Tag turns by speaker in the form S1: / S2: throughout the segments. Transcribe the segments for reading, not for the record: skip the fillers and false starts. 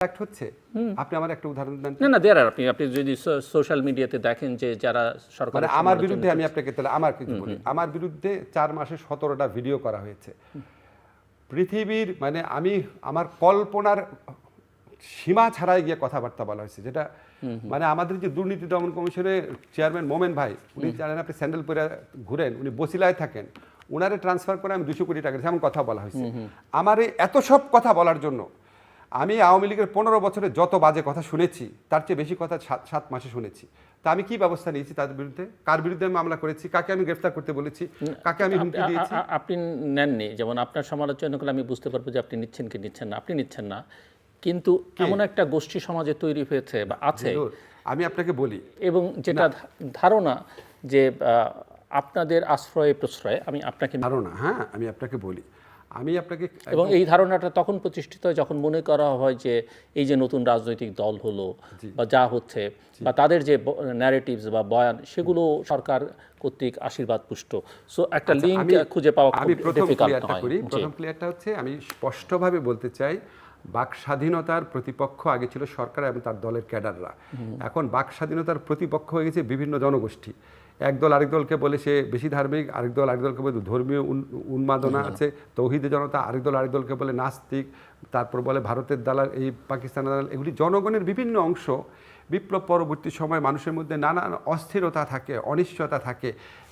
S1: হচ্ছে। আপনি আমার একটা উদাহরণ দেন।
S2: না দেয়ার আপনি আপনি যদি সোশ্যাল মিডিয়াতে দেখেন যে যারা সরকার
S1: আমার বিরুদ্ধে আমি আপনাকে তাহলে আমার কিছু বলি। আমার বিরুদ্ধে 4 মাসে 17টা ভিডিও করা হয়েছে। পৃথিবীর মানে আমি আমার কল্পনার সীমা ছাড়াই গিয়ে কথাবার্তা বলা হয়েছে, যেটা মানে আমাদের যে দুর্নীতি দমন কমিশনের চেয়ারম্যান মোমেন ভাই, উনি জানেন আপনি স্যান্ডেল পরে ঘুরেন, উনি বসিলায় থাকেন, উনারে ট্রান্সফার করে আমি 200 কোটি টাকা এমন কথা বলা হয়েছে। আমার এই এত সব কথা বলার জন্য আমি আওয়ামী লীগের 15 বছরে যত বাজে কথা শুনেছি তার চেয়ে বেশি কথা 7 মাসে শুনেছি। তা আমি কি ব্যবস্থা নিয়েছি তাদের বিরুদ্ধে? কার বিরুদ্ধে আমি মামলা করেছি? কাকে আমি গ্রেফতার করতে বলেছি? কাকে আমি হুমকি দিয়েছি?
S2: আপনি নেননি, যেমন আপনার সমালোচনা করলে আমি বুঝতে পারবো যে আপনি নিচ্ছেন কি নিচ্ছেন না। আপনি নিচ্ছেন না, কিন্তু এমন একটা গোষ্ঠী সমাজে তৈরি হয়েছে বা আছে,
S1: আমি আপনাকে বলি,
S2: এবং যেটা ধারণা যে আপনাদের আশ্রয়ে প্রশ্রয়ে আমি আপনাকে
S1: ধারণা, হ্যাঁ আমি আপনাকে বলি, আমি আপনাকে,
S2: এবং এই ধারণাটা তখন প্রতিষ্ঠিত হয় যখন মনে করা হয় যে এই যে নতুন রাজনৈতিক দল হলো বা যা হচ্ছে বা তাদের যে ন্যারেটিভস বা বয়ান সেগুলো সরকার কর্তৃক আশীর্বাদ পুষ্ট। সো একটা লিঙ্ক খুঁজে পাওয়া
S1: আমি
S2: খুব
S1: প্রথম
S2: ডিফিকাল্ট
S1: ক্লিয়ারটা
S2: হয়।
S1: করি। প্রথম ক্লিয়ারটা হচ্ছে আমি স্পষ্টভাবে বলতে চাই, বাক স্বাধীনতার প্রতিপক্ষ আগে ছিল সরকার এবং তার দলের ক্যাডাররা। এখন বাক স্বাধীনতার প্রতিপক্ষ হয়ে গেছে বিভিন্ন জনগোষ্ঠী। একদল আরেক দলকে বলে সে বেশি ধার্মিক, আরেক দল আরেক দলকে বলে ধর্মীয় উন্মাদনা আছে, তৌহিদে জনতা, আরেক দল আরেক দলকে বলে নাস্তিক, তারপর বলে ভারতের দালাল, এই পাকিস্তানের দালাল। এগুলি জনগণের বিভিন্ন অংশ। বিপ্লব পরবর্তী সময় মানুষের মধ্যে নানান অস্থিরতা থাকে, অনিশ্চয়তা থাকে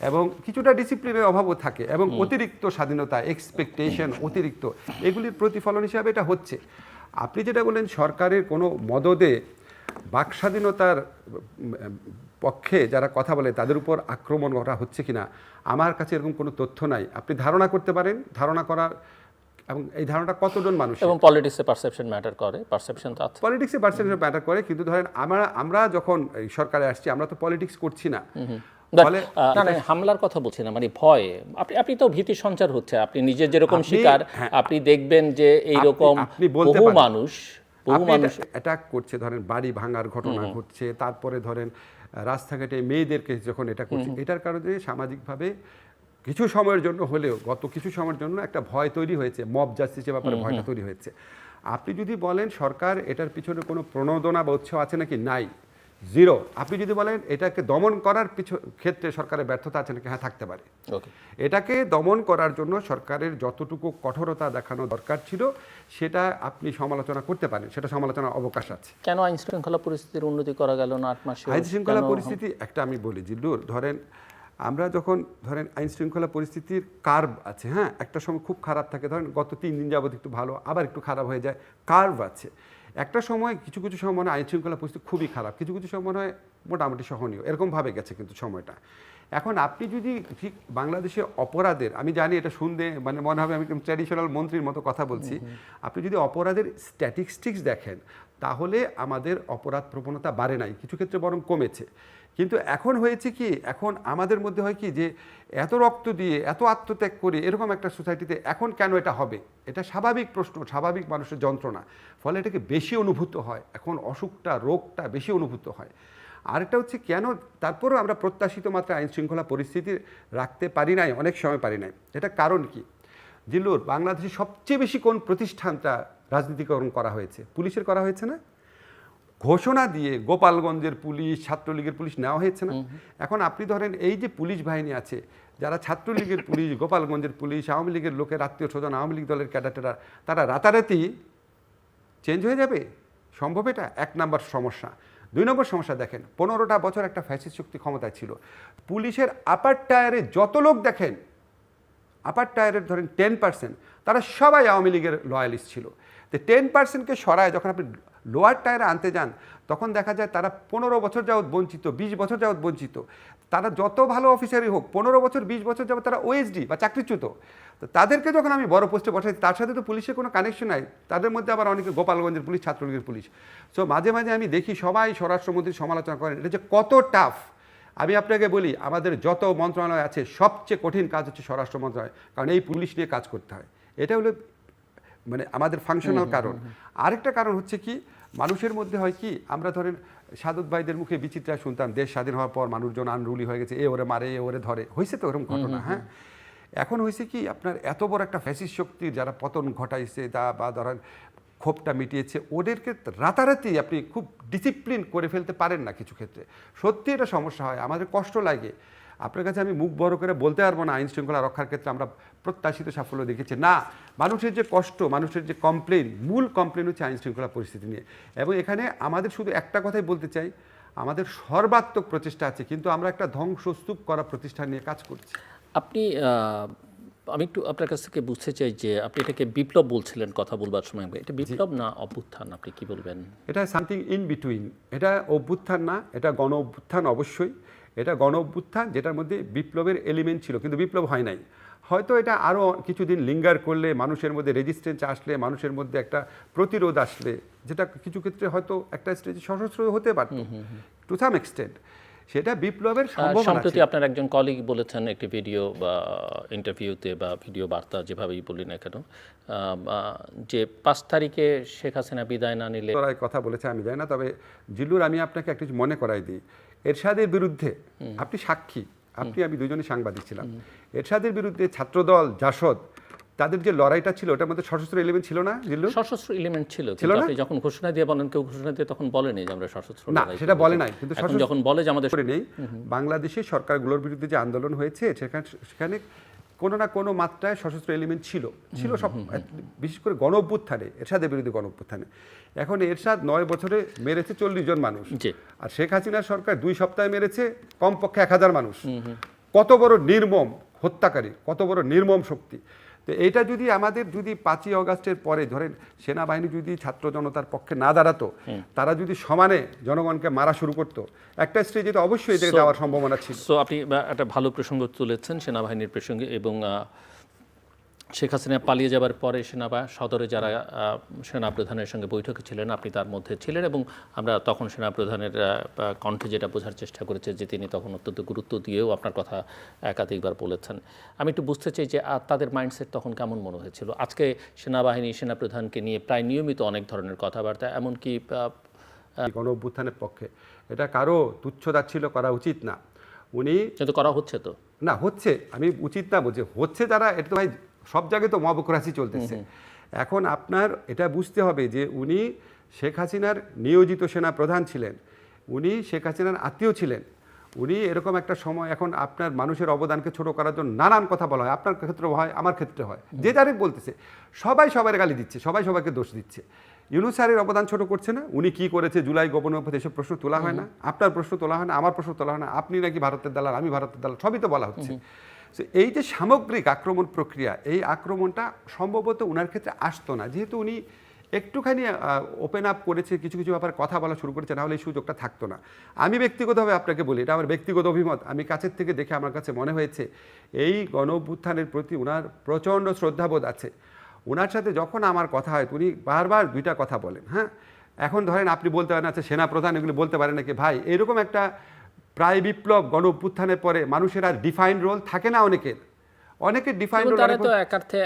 S1: এবং কিছুটা ডিসিপ্লিনের অভাবও থাকে এবং অতিরিক্ত স্বাধীনতা, এক্সপেকটেশন অতিরিক্ত, এগুলির প্রতিফলন হিসাবে এটা হচ্ছে। আপনি যেটা বলেন সরকারের কোনো মদদে বাক স্বাধীনতার পক্ষে যারা কথা বলে তাদের উপর আক্রমণ করা হচ্ছে কিনা, আমার কাছে এরকম কোনো তথ্য নাই। আপনি ধারণা করতে পারেন, ধারণা করার, এবং এই ধারণাটা কতজন মানুষ,
S2: এবং পলিটিক্সে পারসেপশন ম্যাটার করে, পারসেপশন তো আছে,
S1: পলিটিক্সে পারসেপশন ম্যাটার করে, কিন্তু ধরেন আমরা যখন এই সরকারে আসছি আমরা তো পলিটিক্স করছি না।
S2: হামলার কথা বলছি না, মানে ভয়, আপনি তো ভীতি সঞ্চার হচ্ছে, আপনি নিজে যেরকম শিকার, আপনি দেখবেন যে এইরকম বহু মানুষ
S1: অ্যাটাক করছে, ধরেন বাড়ি ভাঙার ঘটনা ঘটছে, তারপরে ধরেন রাস্তাঘাটে মেয়েদেরকে যখন এটা করছে, এটার কারণে সামাজিকভাবে কিছু সময়ের জন্য হলেও, গত কিছু সময়ের জন্য একটা ভয় তৈরি হয়েছে, মব জাস্টিসের ব্যাপারে ভয়টা তৈরি হয়েছে। আপনি যদি বলেন সরকার এটার পিছনে কোনো প্রণোদনা বা উৎসাহ আছে নাকি, নাই, জিরো। আপনি যদি বলেন এটাকে দমন করার ক্ষেত্রে সরকারের ব্যর্থতা আছে নাকি, হ্যাঁ থাকতে পারে। এটাকে দমন করার জন্য সরকারের যতটুকু কঠোরতা দেখানো দরকার ছিল সেটা আপনি সমালোচনা করতে পারেন, সেটা সমালোচনার অবকাশ আছে।
S2: কেন আইন শৃঙ্খলা পরিস্থিতির উন্নতি করা গেল না 8 মাসে?
S1: আইন শৃঙ্খলা পরিস্থিতি একটা আমি বলি জিল্লুর, ধরেন আমরা যখন ধরেন আইন শৃঙ্খলা পরিস্থিতির কার্ভ আছে, হ্যাঁ একটা সময় খুব খারাপ থাকে, ধরেন গত 3 দিন যাবত একটু ভালো, আবার একটু খারাপ হয়ে যায়, কার্ভ আছে। একটা সময় কিছু কিছু সময় মনে হয় আইন শৃঙ্খলা পরিস্থিতি খুবই খারাপ, কিছু কিছু সময় মনে হয় মোটামুটি সহনীয়, এরকমভাবে গেছে কিন্তু সময়টা। এখন আপনি যদি ঠিক বাংলাদেশে অপরাধের, আমি জানি এটা শুনতে মানে মনে হবে আমি ট্র্যাডিশনাল মন্ত্রীর মতো কথা বলছি, আপনি যদি অপরাধের স্ট্যাটিস্টিক্স দেখেন তাহলে আমাদের অপরাধ প্রবণতা বাড়ে নাই, কিছু ক্ষেত্রে বরং কমেছে। কিন্তু এখন হয়েছে কি, এখন আমাদের মধ্যে হয় কি যে এত রক্ত দিয়ে এত আত্মত্যাগ করে এরকম একটা সোসাইটিতে এখন কেন এটা হবে, এটা স্বাভাবিক প্রশ্ন, স্বাভাবিক মানুষের যন্ত্রণা, ফলে এটাকে বেশি অনুভূত হয়, এখন অসুখটা রোগটা বেশি অনুভূত হয়। আরেকটা হচ্ছে কেন তারপরেও আমরা প্রত্যাশিত মাত্রায় আইন শৃঙ্খলা পরিস্থিতি রাখতে পারি নাই, অনেক সময় পারি নাই। এটা কারণ কি জিল্লুর, বাংলাদেশে সবচেয়ে বেশি কোন প্রতিষ্ঠানটা রাজনীতিকরণ করা হয়েছে? পুলিশের করা হয়েছে না? ঘোষণা দিয়ে গোপালগঞ্জের পুলিশ, ছাত্রলীগের পুলিশ নেওয়া হয়েছে না? এখন আপনি ধরেন এই যে পুলিশ বাহিনী আছে, যারা ছাত্রলীগের পুলিশ, গোপালগঞ্জের পুলিশ, আওয়ামী লীগের লোকের আত্মীয় স্বজন, আওয়ামী লীগ দলের ক্যাডাররা, তারা রাতারাতি চেঞ্জ হয়ে যাবে সম্ভব? এটা 1 নম্বর সমস্যা। 2 নম্বর সমস্যা দেখেন, 15টা বছর একটা ফ্যাসিস্ট শক্তি ক্ষমতায় ছিল, পুলিশের আপার টায়ারে যত লোক দেখেন, আপার টায়ারের ধরেন 10%, তারা সবাই আওয়ামী লীগের লয়ালিস্ট ছিল। তো 10%কে সরায় যখন আপনি লোয়ার টায়ারে আনতে যান তখন দেখা যায় তারা 15 বছর যাবৎ বঞ্চিত, 20 বছর যাবৎ বঞ্চিত। তারা যত ভালো অফিসারই হোক, 15 বছর 20 বছর যাবৎ তারা ওএসডি বা চাকরিচ্যুত। তো তাদেরকে যখন আমি বড় পোস্টে বসাই, তার সাথে তো পুলিশের কোনো কানেকশন নাই, তাদের মধ্যে আবার অনেকে গোপালগঞ্জের পুলিশ, ছাত্রলীগের পুলিশ। সো মাঝে মাঝে আমি দেখি সবাই স্বরাষ্ট্রমন্ত্রীর সমালোচনা করেন, এটা যে কত টাফ। আমি আপনাকে বলি, আমাদের যত মন্ত্রণালয় আছে সবচেয়ে কঠিন কাজ হচ্ছে স্বরাষ্ট্র মন্ত্রণালয়, কারণ এই পুলিশ নিয়ে কাজ করতে হয়। এটা হলো মানে আমাদের ফাংশনাল কারণ। আরেকটা কারণ হচ্ছে কি, মানুষের মধ্যে হয় কি, আমরা ধরেন সাদত ভাইদের মুখে বিচিত্রা শুনতাম, দেশ স্বাধীন হওয়ার পর মানুষজন আনরুলি হয়ে গেছে, এ ওরে মারে, এ ওরে ধরে, হয়েছে তো এরকম ঘটনা। হ্যাঁ, এখন হয়েছে কি, আপনার এত বড় একটা ফ্যাসিস্ট শক্তির যারা পতন ঘটাইছে, তা বা ধরেন ক্ষোভটা মিটিয়েছে, ওদেরকে রাতারাতি আপনি খুব ডিসিপ্লিন করে ফেলতে পারেন না কিছু ক্ষেত্রে। সত্যি এটা সমস্যা হয়, আমাদের কষ্ট লাগে। আপনার কাছে আমি মুখ বড় করে বলতে পারবো না আইন শৃঙ্খলা রক্ষার ক্ষেত্রে আমরা প্রত্যাশিত সাফল্য দেখেছি না। মানুষের যে কষ্ট, মানুষের যে কমপ্লেন, মূল কমপ্লেন হচ্ছে আইন শৃঙ্খলা পরিস্থিতি নিয়ে। এবং এখানে আমাদের শুধু একটা কথাই বলতে চাই, আমাদের সর্বাত্মক প্রচেষ্টা আছে, কিন্তু আমরা একটা ধ্বংসস্তূপ করা প্রতিষ্ঠান নিয়ে কাজ করছি।
S2: আপনি আমি একটু আপনার কাছ থেকে বুঝতে চাই যে আপনি এটাকে বিপ্লব বলছিলেন কথা বলবার সময়, এটা বিপ্লব না অভ্যুত্থান, আপনি কি বলবেন?
S1: এটা সামথিং ইন বিটুইন, এটা অভ্যুত্থান না, এটা গণ অভ্যুত্থান অবশ্যই। এটা গণ অভ্যুত্থান যেটার মধ্যে বিপ্লবের এলিমেন্ট ছিল, কিন্তু বিপ্লব হয় নাই। হয়তো এটা আরও কিছুদিন লিঙ্গার করলে, মানুষের মধ্যে রেজিস্ট্যান্স আসলে, মানুষের মধ্যে একটা প্রতিরোধ আসলে, যেটা কিছু ক্ষেত্রে হয়তো একটা স্টেজে সশস্ত্র হতে পারত টু সাম এক্সটেন্ট, সেটা বিপ্লবের সম্ভাবনা
S2: সম্প্রতি
S1: আছে।
S2: আপনার একজন কলিগ বলেছেন একটি ভিডিও বা ইন্টারভিউতে বা ভিডিও বার্তা যেভাবেই বলি না কেন, যে 5 তারিখে শেখ হাসিনা বিদায় না নিলে
S1: তোরা এই কথা বলেছে আমি জানি না, তবে জিল্লুর আমি আপনাকে একটা কিছু মনে করাই দিই। এরশাদের বিরুদ্ধে আপনি সাক্ষী, আপনি আমি দুজনই সাংবাদিক ছিলাম। এরশাদের বিরুদ্ধে ছাত্রদল, জাসদ, তাদের যে লড়াইটা ছিল ওটার মধ্যে সশস্ত্র এলিমেন্ট ছিল না জিল্লু?
S2: সশস্ত্র এলিমেন্ট ছিল,
S1: ছিল
S2: কিন্তু
S1: না?
S2: আপনি যখন ঘোষণা দিয়ে বলেন, কেউ ঘোষণা দিয়ে তখন বলেনি যে আমরা সশস্ত্র
S1: না,
S2: লড়াই
S1: সেটা
S2: করব।
S1: বলে নাই, কিন্তু
S2: এখন যখন বলে যে আমাদের
S1: করে নেই, বাংলাদেশের সরকারগুলোর বিরুদ্ধে যে আন্দোলন হয়েছে সেখানে কোনো না কোনো মাত্রায় সশস্ত্র এলিমেন্ট ছিল সব, বিশেষ করে গণ অভ্যুত্থানে, এরশাদের বিরুদ্ধে গণ অভ্যুত্থানে। এখন এরশাদ 9 বছরে মেরেছে 40 জন মানুষ,
S2: জি।
S1: আর শেখ হাসিনার সরকার 2 সপ্তাহে মেরেছে কমপক্ষে 1000 মানুষ। কত বড় নির্মম হত্যাকারী, কত বড় নির্মম শক্তি! তো এইটা যদি আমাদের 5ই অগাস্টের পরে ধরেন সেনাবাহিনী যদি ছাত্র জনতার পক্ষে না দাঁড়াতো, তারা যদি সমানে জনগণকে মারা শুরু করতো, একটা স্টেজে তো অবশ্যই এদিকে যাওয়ার সম্ভাবনা ছিল।
S2: সো আপনি একটা ভালো প্রসঙ্গ তুলেছেন সেনাবাহিনীর প্রসঙ্গে, এবং শেখ হাসিনা পালিয়ে যাবার পরে সদরে যারা সেনাপ্রধানের সঙ্গে বৈঠকে ছিলেন, আপনি তার মধ্যে ছিলেন, এবং আমরা তখন সেনাপ্রধানের কণ্ঠে যেটা বোঝার চেষ্টা করেছে যে তিনি তখন অত্যন্ত গুরুত্ব দিয়েও আপনার কথা একাধিকবার বলেছেন। আমি একটু বুঝতে চাই যে তাদের মাইন্ডসেট তখন কেমন মনে হয়েছিল? আজকে সেনাবাহিনী সেনাপ্রধানকে নিয়ে প্রায় নিয়মিত অনেক ধরনের কথাবার্তা, এমনকি
S1: গণ অভ্যুত্থানের পক্ষে এটা কারো তুচ্ছতাচ্ছিল্য করা উচিত না। উনি
S2: কিন্তু করা হচ্ছে তো
S1: না, হচ্ছে, আমি উচিত না বলছি, হচ্ছে যারা, এটা তো ভাই সব জায়গায় তো মবক্রাসি চলতেছে। এখন আপনার এটা বুঝতে হবে যে উনি শেখ হাসিনার নিয়োজিত সেনা প্রধান ছিলেন, উনি শেখ হাসিনার আত্মীয় ছিলেন। উনি এরকম একটা সময়, এখন আপনার মানুষের অবদানকে ছোট করার জন্য নানান কথা বলা হয়, আপনার ক্ষেত্রে হয়, আমার ক্ষেত্রে হয়, যে যারে বলতেছে, সবাই সবার গালি দিচ্ছে, সবাই সবাইকে দোষ দিচ্ছে। ইউনূস স্যারের অবদান ছোট করছে না, উনি কি করেছে জুলাই গোপনের উপর এসব প্রশ্ন তোলা হয় না, আপনার প্রশ্ন তোলা হয় না, আমার প্রশ্ন তোলা হয় না, আপনি নাকি ভারতের দালাল, আমি ভারতের দালাল, সবই তো বলা হচ্ছে। তো এই যে সামগ্রিক আক্রমণ প্রক্রিয়া, এই আক্রমণটা সম্ভবত ওনার ক্ষেত্রে আসতো না, যেহেতু উনি একটুখানি ওপেন আপ করেছে, কিছু কিছু ব্যাপারে কথা বলা শুরু করেছে, নাহলে এই সুযোগটা থাকতো না। আমি ব্যক্তিগতভাবে আপনাকে বলি, এটা আমার ব্যক্তিগত অভিমত, আমি কাছের থেকে দেখে আমার কাছে মনে হয়েছে এই গণ অভ্যুত্থানের প্রতি ওনার প্রচণ্ড শ্রদ্ধাবোধ আছে। ওনার সাথে যখন আমার কথা হয়, উনি বারবার 2টা কথা বলেন। হ্যাঁ, এখন ধরেন আপনি বলতে পারেন আচ্ছা সেনাপ্রধান এগুলো বলতে পারেন নাকি? ভাই, এরকম একটা প্রায় বিপ্লব গণ অভ্যুত্থানের পরে মানুষের আর ডিফাইন্ড রোল থাকে না, অনেকের ডিফাইন্ড রোল।
S2: তারা তো একার্থে